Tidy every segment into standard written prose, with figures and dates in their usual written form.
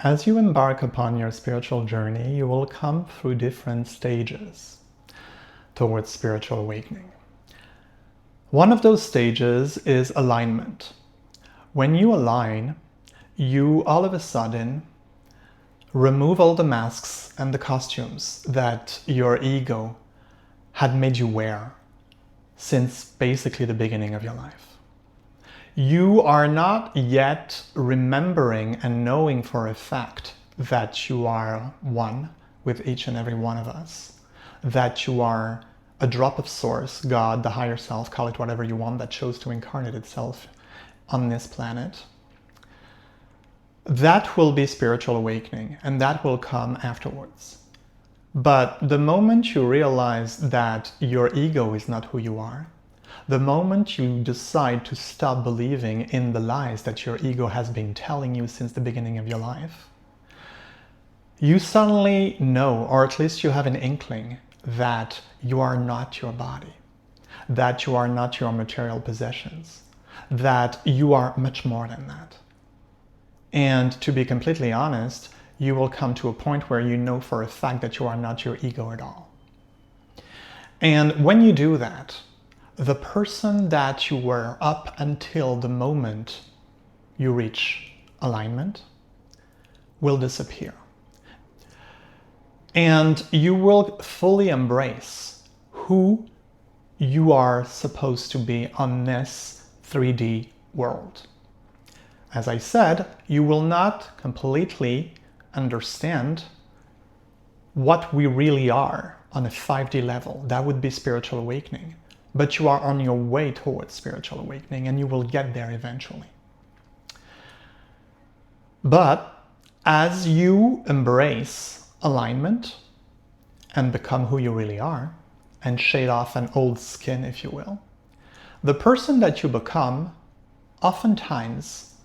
As you embark upon your spiritual journey, you will come through different stages towards spiritual awakening. One of those stages is alignment. When you align, you all of a sudden remove all the masks and the costumes that your ego had made you wear since basically the beginning of your life. You are not yet remembering and knowing for a fact that you are one with each and every one of us, that you are a drop of source, God, the higher self, call it whatever you want, that chose to incarnate itself on this planet. That will be spiritual awakening, and that will come afterwards. But the moment you realize that your ego is not who you are, the moment you decide to stop believing in the lies that your ego has been telling you since the beginning of your life, you suddenly know, or at least you have an inkling, that you are not your body, that you are not your material possessions, that you are much more than that. And to be completely honest, you will come to a point where you know for a fact that you are not your ego at all. And when you do that, the person that you were up until the moment you reach alignment will disappear. And you will fully embrace who you are supposed to be on this 3D world. As I said, you will not completely understand what we really are on a 5D level. That would be spiritual awakening. But you are on your way towards spiritual awakening, and you will get there eventually. But as you embrace alignment and become who you really are, and shade off an old skin, if you will, the person that you become oftentimes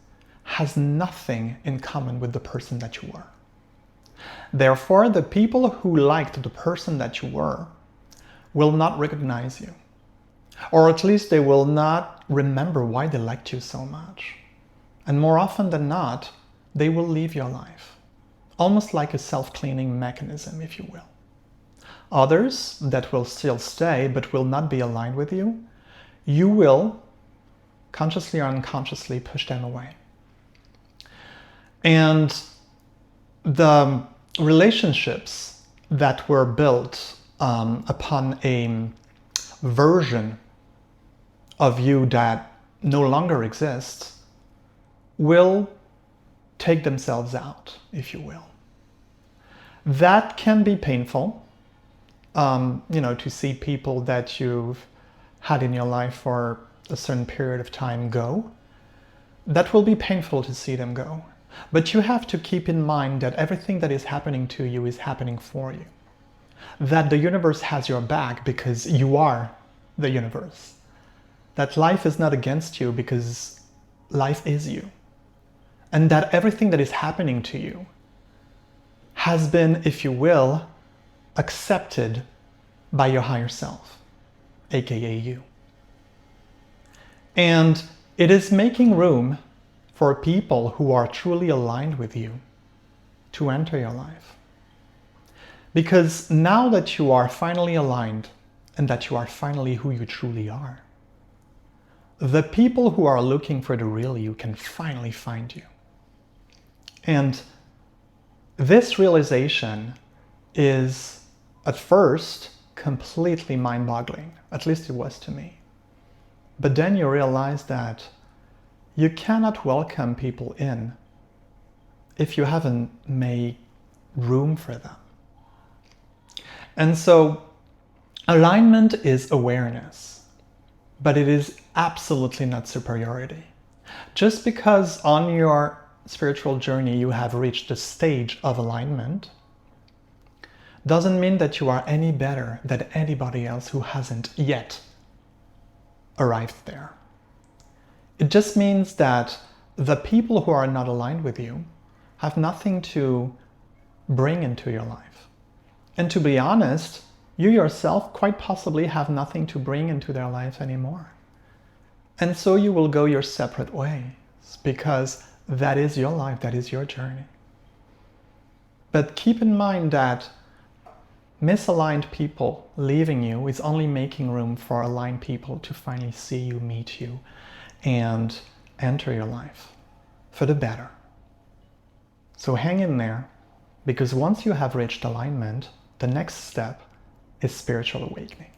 has nothing in common with the person that you were. Therefore, the people who liked the person that you were will not recognize you. Or at least they will not remember why they liked you so much. And more often than not, they will leave your life. Almost like a self-cleaning mechanism, if you will. Others that will still stay but will not be aligned with you, you will consciously or unconsciously push them away. And the relationships that were built upon a version of you that no longer exists will take themselves out, if you will. That can be painful, to see people that you've had in your life for a certain period of time go. That will be painful to see them go. But you have to keep in mind that everything that is happening to you is happening for you. That the universe has your back because you are the universe. That life is not against you because life is you. And that everything that is happening to you has been, if you will, accepted by your higher self, aka you. And it is making room for people who are truly aligned with you to enter your life. Because now that you are finally aligned and that you are finally who you truly are, the people who are looking for the real you can finally find you. And this realization is, at first, completely mind-boggling. At least it was to me. But then you realize that you cannot welcome people in if you haven't made room for them. And so, alignment is awareness, but it is absolutely not superiority. Just because on your spiritual journey you have reached the stage of alignment doesn't mean that you are any better than anybody else who hasn't yet arrived there. It just means that the people who are not aligned with you have nothing to bring into your life. And to be honest, you yourself quite possibly have nothing to bring into their life anymore. And so you will go your separate ways because that is your life, that is your journey. But keep in mind that misaligned people leaving you is only making room for aligned people to finally see you, meet you, and enter your life for the better. So hang in there, because once you have reached alignment, the next step is spiritual awakening.